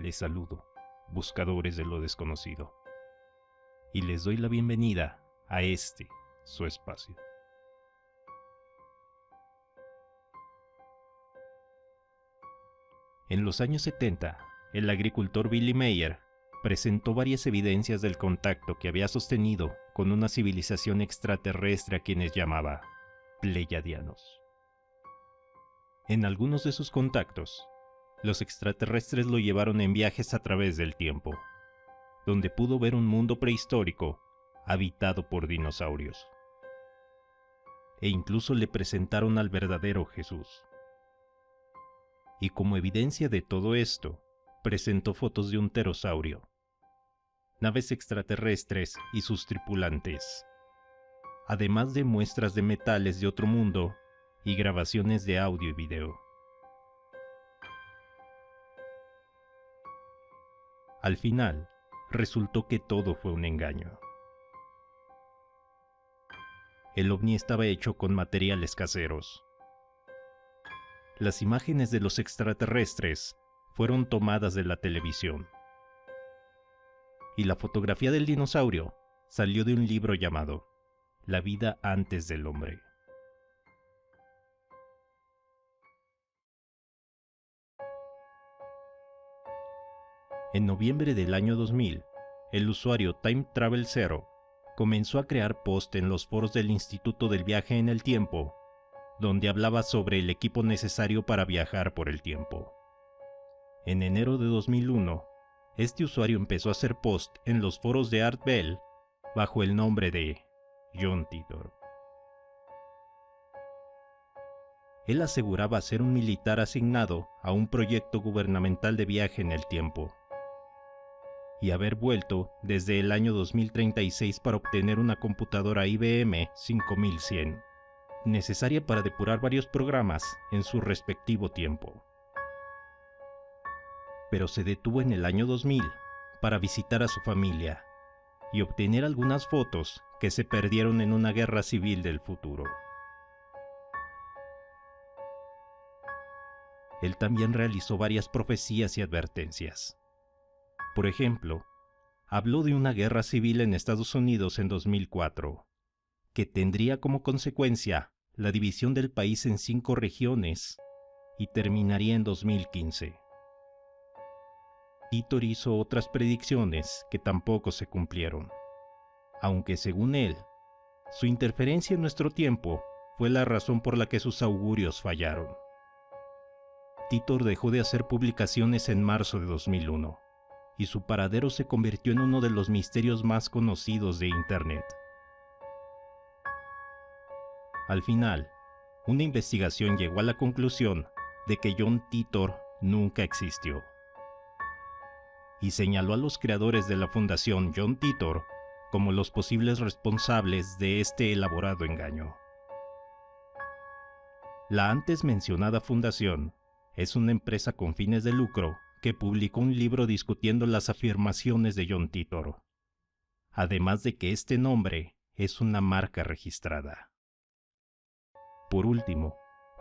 Les saludo, buscadores de lo desconocido, y les doy la bienvenida a este, su espacio. En los años 70, el agricultor Billy Meier presentó varias evidencias del contacto que había sostenido con una civilización extraterrestre a quienes llamaba Pleiadianos. En algunos de sus contactos, los extraterrestres lo llevaron en viajes a través del tiempo, donde pudo ver un mundo prehistórico habitado por dinosaurios. E incluso le presentaron al verdadero Jesús. Y como evidencia de todo esto, presentó fotos de un pterosaurio, naves extraterrestres y sus tripulantes, además de muestras de metales de otro mundo y grabaciones de audio y video. Al final, resultó que todo fue un engaño. El ovni estaba hecho con materiales caseros. Las imágenes de los extraterrestres fueron tomadas de la televisión. Y la fotografía del dinosaurio salió de un libro llamado La vida antes del hombre. En noviembre del año 2000, el usuario Time Travel Zero comenzó a crear posts en los foros del Instituto del Viaje en el Tiempo, donde hablaba sobre el equipo necesario para viajar por el tiempo. En enero de 2001, este usuario empezó a hacer posts en los foros de Art Bell bajo el nombre de John Titor. Él aseguraba ser un militar asignado a un proyecto gubernamental de viaje en el tiempo, y haber vuelto desde el año 2036 para obtener una computadora IBM 5100, necesaria para depurar varios programas en su respectivo tiempo. Pero se detuvo en el año 2000 para visitar a su familia y obtener algunas fotos que se perdieron en una guerra civil del futuro. Él también realizó varias profecías y advertencias. Por ejemplo, habló de una guerra civil en Estados Unidos en 2004, que tendría como consecuencia la división del país en 5 regiones y terminaría en 2015. Titor hizo otras predicciones que tampoco se cumplieron, aunque según él, su interferencia en nuestro tiempo fue la razón por la que sus augurios fallaron. Titor dejó de hacer publicaciones en marzo de 2001. Y su paradero se convirtió en uno de los misterios más conocidos de Internet. Al final, una investigación llegó a la conclusión de que John Titor nunca existió, y señaló a los creadores de la Fundación John Titor como los posibles responsables de este elaborado engaño. La antes mencionada fundación es una empresa con fines de lucro que publicó un libro discutiendo las afirmaciones de John Titor, además de que este nombre es una marca registrada. Por último,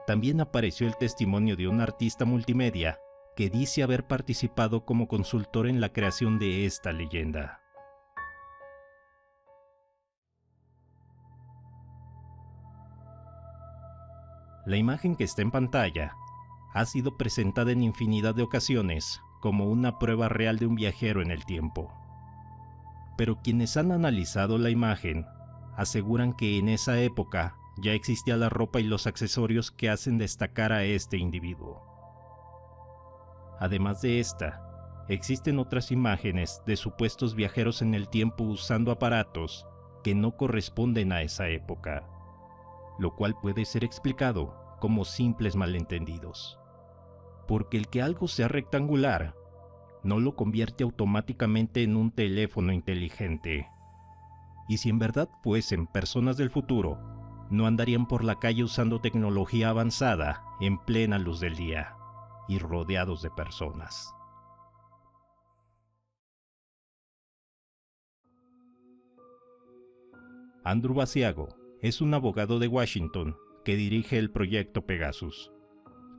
también apareció el testimonio de un artista multimedia que dice haber participado como consultor en la creación de esta leyenda. La imagen que está en pantalla ha sido presentada en infinidad de ocasiones como una prueba real de un viajero en el tiempo. Pero quienes han analizado la imagen aseguran que en esa época ya existía la ropa y los accesorios que hacen destacar a este individuo. Además de esta, existen otras imágenes de supuestos viajeros en el tiempo usando aparatos que no corresponden a esa época, lo cual puede ser explicado como simples malentendidos. Porque el que algo sea rectangular no lo convierte automáticamente en un teléfono inteligente. Y si en verdad fuesen personas del futuro, no andarían por la calle usando tecnología avanzada en plena luz del día y rodeados de personas. Andrew Basiago es un abogado de Washington que dirige el proyecto Pegasus,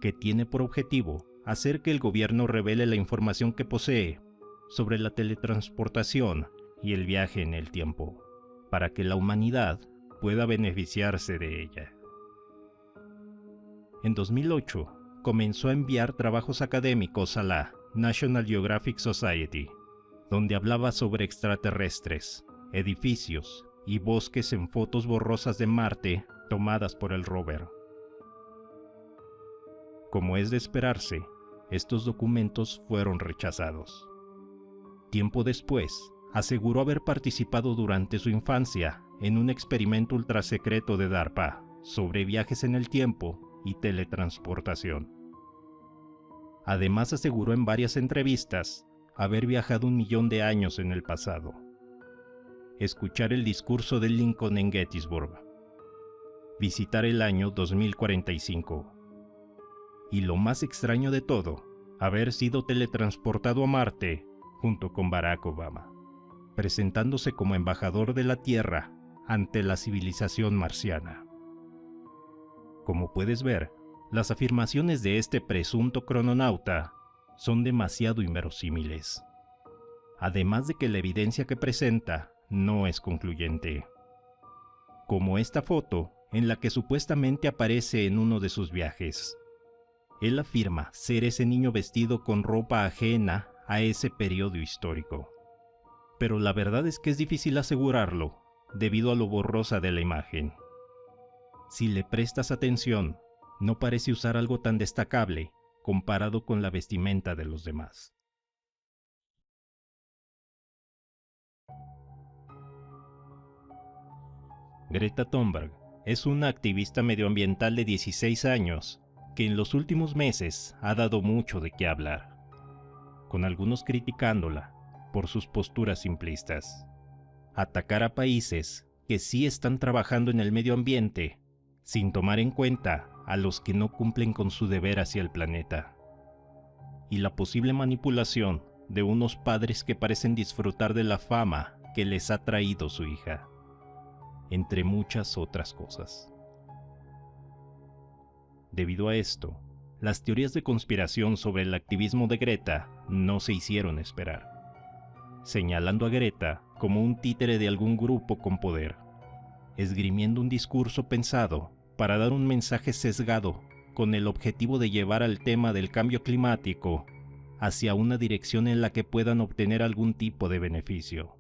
que tiene por objetivo hacer que el gobierno revele la información que posee sobre la teletransportación y el viaje en el tiempo, para que la humanidad pueda beneficiarse de ella. En 2008, comenzó a enviar trabajos académicos a la National Geographic Society, donde hablaba sobre extraterrestres, edificios y bosques en fotos borrosas de Marte tomadas por el rover. Como es de esperarse, estos documentos fueron rechazados. Tiempo después, aseguró haber participado durante su infancia en un experimento ultrasecreto de DARPA sobre viajes en el tiempo y teletransportación. Además, aseguró en varias entrevistas haber viajado 1 millón de años en el pasado, escuchar el discurso de Lincoln en Gettysburg, visitar el año 2045 y, lo más extraño de todo, haber sido teletransportado a Marte junto con Barack Obama, presentándose como embajador de la Tierra ante la civilización marciana. Como puedes ver, las afirmaciones de este presunto crononauta son demasiado inverosímiles, además de que la evidencia que presenta no es concluyente. Como esta foto en la que supuestamente aparece en uno de sus viajes. Él afirma ser ese niño vestido con ropa ajena a ese periodo histórico. Pero la verdad es que es difícil asegurarlo, debido a lo borrosa de la imagen. Si le prestas atención, no parece usar algo tan destacable comparado con la vestimenta de los demás. Greta Thunberg es una activista medioambiental de 16 años que en los últimos meses ha dado mucho de qué hablar, con algunos criticándola por sus posturas simplistas. Atacar a países que sí están trabajando en el medio ambiente sin tomar en cuenta a los que no cumplen con su deber hacia el planeta. Y la posible manipulación de unos padres que parecen disfrutar de la fama que les ha traído su hija, entre muchas otras cosas. Debido a esto, las teorías de conspiración sobre el activismo de Greta no se hicieron esperar, señalando a Greta como un títere de algún grupo con poder, esgrimiendo un discurso pensado para dar un mensaje sesgado con el objetivo de llevar al tema del cambio climático hacia una dirección en la que puedan obtener algún tipo de beneficio.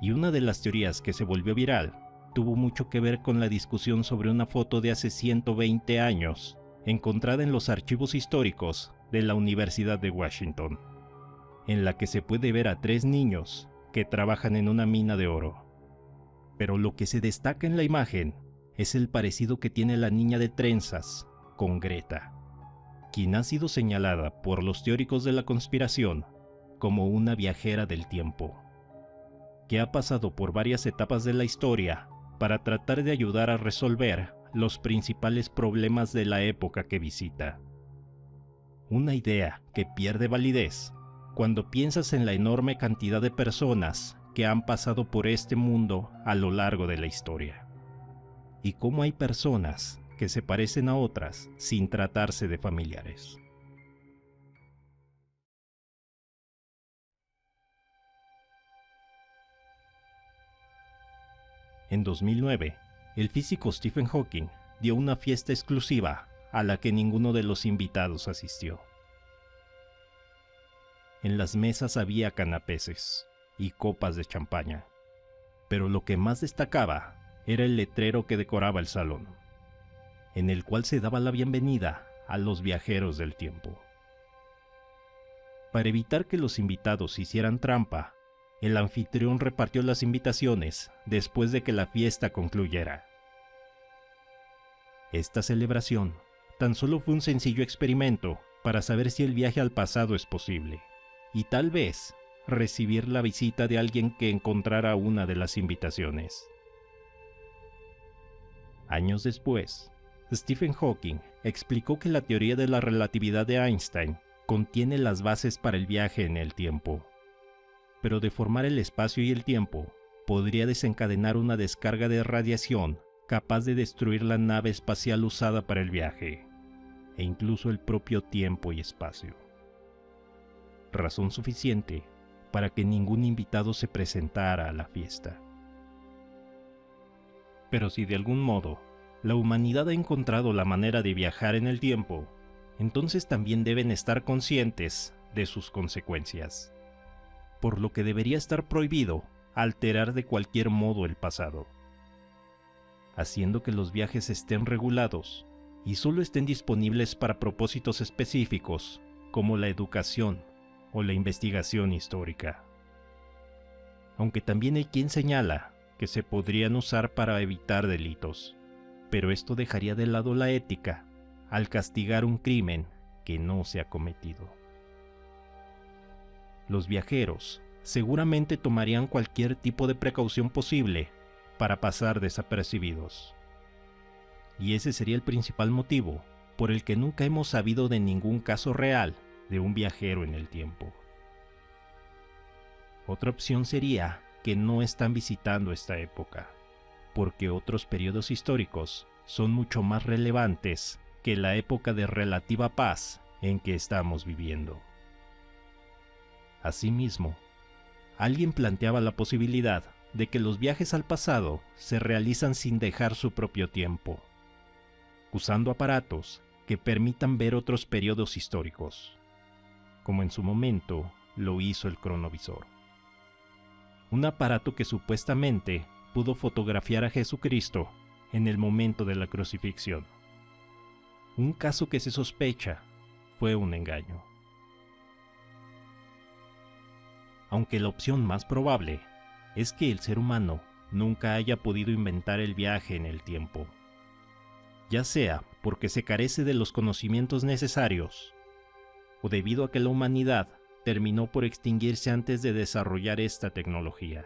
Y una de las teorías que se volvió viral tuvo mucho que ver con la discusión sobre una foto de hace 120 años, encontrada en los archivos históricos de la Universidad de Washington, en la que se puede ver a 3 niños que trabajan en una mina de oro. Pero lo que se destaca en la imagen es el parecido que tiene la niña de trenzas con Greta, quien ha sido señalada por los teóricos de la conspiración como una viajera del tiempo, que ha pasado por varias etapas de la historia para tratar de ayudar a resolver los principales problemas de la época que visita. Una idea que pierde validez cuando piensas en la enorme cantidad de personas que han pasado por este mundo a lo largo de la historia, y cómo hay personas que se parecen a otras sin tratarse de familiares. En 2009, el físico Stephen Hawking dio una fiesta exclusiva a la que ninguno de los invitados asistió. En las mesas había canapés y copas de champaña, pero lo que más destacaba era el letrero que decoraba el salón, en el cual se daba la bienvenida a los viajeros del tiempo. Para evitar que los invitados hicieran trampa, el anfitrión repartió las invitaciones después de que la fiesta concluyera. Esta celebración tan solo fue un sencillo experimento para saber si el viaje al pasado es posible, y tal vez recibir la visita de alguien que encontrara una de las invitaciones. Años después, Stephen Hawking explicó que la teoría de la relatividad de Einstein contiene las bases para el viaje en el tiempo, pero deformar el espacio y el tiempo podría desencadenar una descarga de radiación capaz de destruir la nave espacial usada para el viaje, e incluso el propio tiempo y espacio. Razón suficiente para que ningún invitado se presentara a la fiesta. Pero si de algún modo la humanidad ha encontrado la manera de viajar en el tiempo, entonces también deben estar conscientes de sus consecuencias, por lo que debería estar prohibido alterar de cualquier modo el pasado, haciendo que los viajes estén regulados y solo estén disponibles para propósitos específicos como la educación o la investigación histórica. Aunque también hay quien señala que se podrían usar para evitar delitos, pero esto dejaría de lado la ética al castigar un crimen que no se ha cometido. Los viajeros seguramente tomarían cualquier tipo de precaución posible para pasar desapercibidos. Y ese sería el principal motivo por el que nunca hemos sabido de ningún caso real de un viajero en el tiempo. Otra opción sería que no están visitando esta época, porque otros periodos históricos son mucho más relevantes que la época de relativa paz en que estamos viviendo. Asimismo, alguien planteaba la posibilidad de que los viajes al pasado se realizan sin dejar su propio tiempo, usando aparatos que permitan ver otros periodos históricos, como en su momento lo hizo el cronovisor. Un aparato que supuestamente pudo fotografiar a Jesucristo en el momento de la crucifixión. Un caso que se sospecha fue un engaño. Aunque la opción más probable es que el ser humano nunca haya podido inventar el viaje en el tiempo, ya sea porque se carece de los conocimientos necesarios o debido a que la humanidad terminó por extinguirse antes de desarrollar esta tecnología.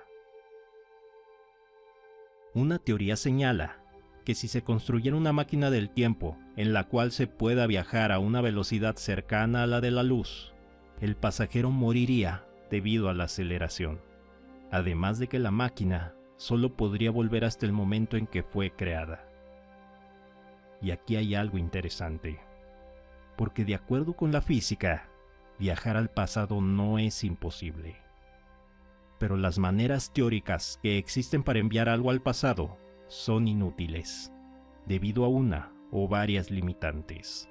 Una teoría señala que si se construyera una máquina del tiempo en la cual se pueda viajar a una velocidad cercana a la de la luz, el pasajero moriría debido a la aceleración, además de que la máquina solo podría volver hasta el momento en que fue creada. Y aquí hay algo interesante, porque de acuerdo con la física, viajar al pasado no es imposible. Pero las maneras teóricas que existen para enviar algo al pasado son inútiles, debido a una o varias limitantes,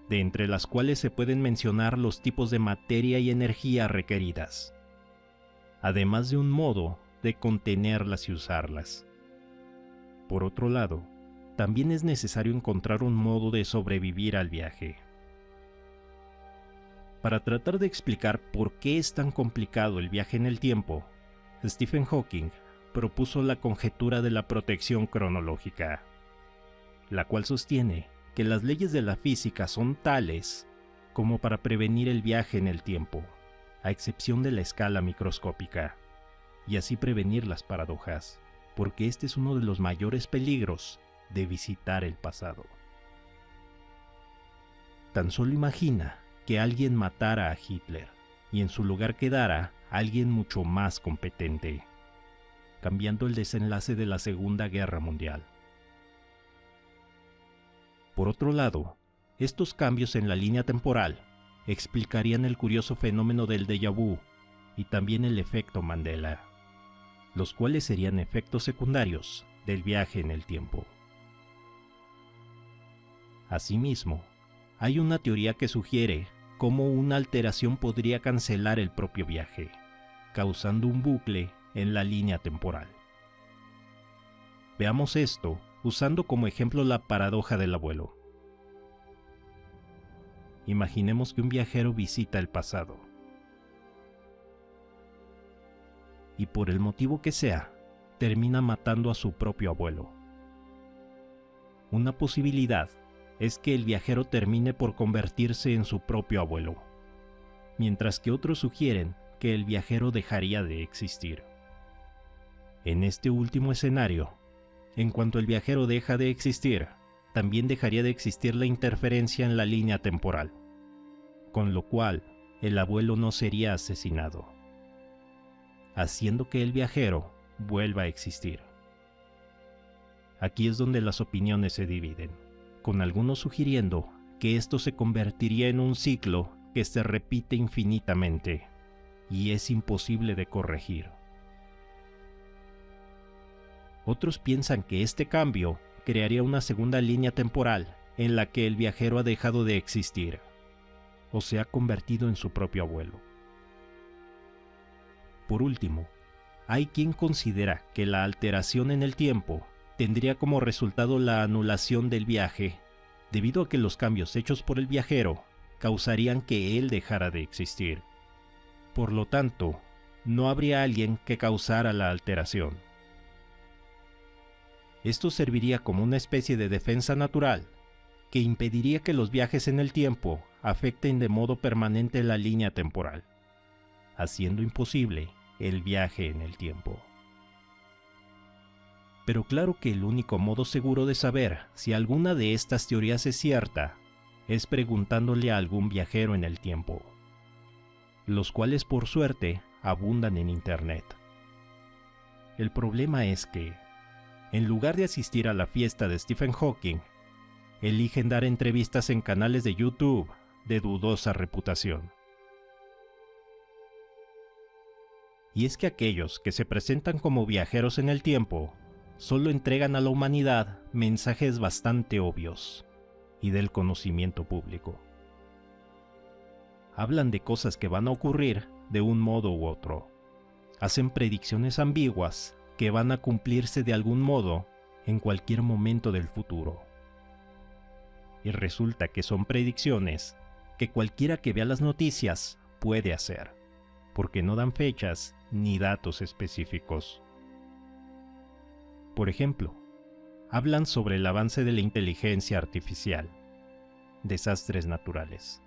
de entre las cuales se pueden mencionar los tipos de materia y energía requeridas, además de un modo de contenerlas y usarlas. Por otro lado, también es necesario encontrar un modo de sobrevivir al viaje. Para tratar de explicar por qué es tan complicado el viaje en el tiempo, Stephen Hawking propuso la conjetura de la protección cronológica, la cual sostiene que las leyes de la física son tales como para prevenir el viaje en el tiempo, a excepción de la escala microscópica, y así prevenir las paradojas, porque este es uno de los mayores peligros de visitar el pasado. Tan solo imagina que alguien matara a Hitler y en su lugar quedara alguien mucho más competente, cambiando el desenlace de la Segunda Guerra Mundial. Por otro lado, estos cambios en la línea temporal explicarían el curioso fenómeno del déjà vu y también el efecto Mandela, los cuales serían efectos secundarios del viaje en el tiempo. Asimismo, hay una teoría que sugiere cómo una alteración podría cancelar el propio viaje, causando un bucle en la línea temporal. Veamos esto usando como ejemplo la paradoja del abuelo. Imaginemos que un viajero visita el pasado y por el motivo que sea, termina matando a su propio abuelo. Una posibilidad es que el viajero termine por convertirse en su propio abuelo, mientras que otros sugieren que el viajero dejaría de existir. En este último escenario, en cuanto el viajero deja de existir, también dejaría de existir la interferencia en la línea temporal, con lo cual el abuelo no sería asesinado, haciendo que el viajero vuelva a existir. Aquí es donde las opiniones se dividen, con algunos sugiriendo que esto se convertiría en un ciclo que se repite infinitamente y es imposible de corregir. Otros piensan que este cambio crearía una segunda línea temporal en la que el viajero ha dejado de existir o se ha convertido en su propio abuelo. Por último, hay quien considera que la alteración en el tiempo tendría como resultado la anulación del viaje, debido a que los cambios hechos por el viajero causarían que él dejara de existir. Por lo tanto, no habría alguien que causara la alteración. Esto serviría como una especie de defensa natural que impediría que los viajes en el tiempo afecten de modo permanente la línea temporal, haciendo imposible el viaje en el tiempo. Pero claro que el único modo seguro de saber si alguna de estas teorías es cierta es preguntándole a algún viajero en el tiempo, los cuales por suerte abundan en Internet. El problema es que, en lugar de asistir a la fiesta de Stephen Hawking, eligen dar entrevistas en canales de YouTube de dudosa reputación. Y es que aquellos que se presentan como viajeros en el tiempo solo entregan a la humanidad mensajes bastante obvios y del conocimiento público. Hablan de cosas que van a ocurrir de un modo u otro. Hacen predicciones ambiguas que van a cumplirse de algún modo en cualquier momento del futuro. Y resulta que son predicciones que cualquiera que vea las noticias puede hacer, porque no dan fechas ni datos específicos. Por ejemplo, hablan sobre el avance de la inteligencia artificial, desastres naturales,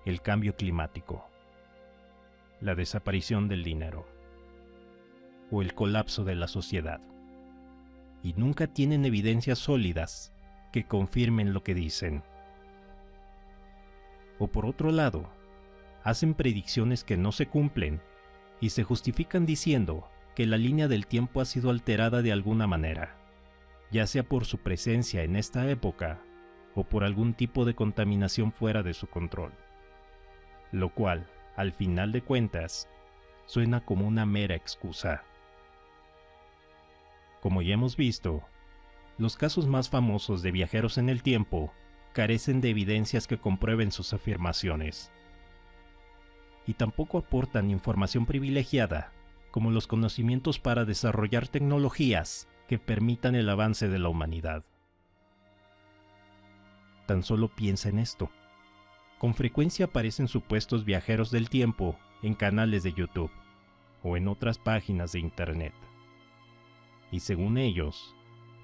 el cambio climático, la desaparición del dinero o el colapso de la sociedad, y nunca tienen evidencias sólidas que confirmen lo que dicen. O por otro lado, hacen predicciones que no se cumplen y se justifican diciendo que la línea del tiempo ha sido alterada de alguna manera, ya sea por su presencia en esta época o por algún tipo de contaminación fuera de su control, lo cual, al final de cuentas, suena como una mera excusa. Como ya hemos visto, los casos más famosos de viajeros en el tiempo carecen de evidencias que comprueben sus afirmaciones, y tampoco aportan información privilegiada como los conocimientos para desarrollar tecnologías que permitan el avance de la humanidad. Tan solo piensa en esto. Con frecuencia aparecen supuestos viajeros del tiempo en canales de YouTube o en otras páginas de Internet. Y según ellos,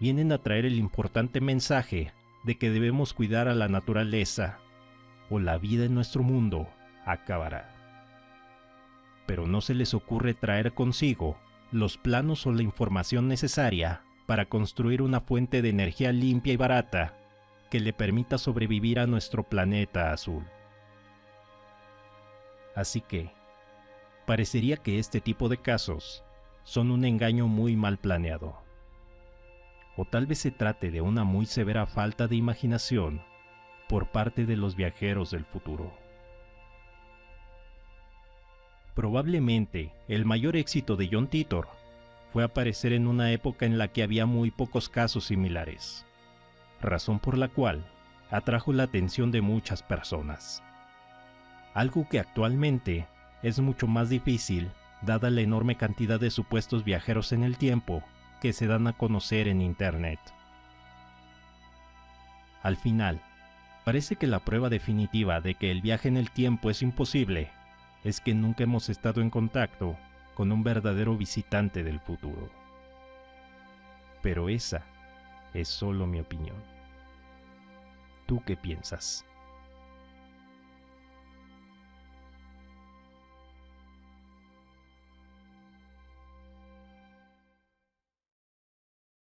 vienen a traer el importante mensaje de que debemos cuidar a la naturaleza o la vida en nuestro mundo acabará. Pero no se les ocurre traer consigo los planos o la información necesaria para construir una fuente de energía limpia y barata que le permita sobrevivir a nuestro planeta azul. Así que, parecería que este tipo de casos son un engaño muy mal planeado. O tal vez se trate de una muy severa falta de imaginación por parte de los viajeros del futuro. Probablemente el mayor éxito de John Titor fue aparecer en una época en la que había muy pocos casos similares, razón por la cual atrajo la atención de muchas personas. Algo que actualmente es mucho más difícil dada la enorme cantidad de supuestos viajeros en el tiempo que se dan a conocer en Internet. Al final, parece que la prueba definitiva de que el viaje en el tiempo es imposible es que nunca hemos estado en contacto con un verdadero visitante del futuro. Pero esa es solo mi opinión. ¿Tú qué piensas?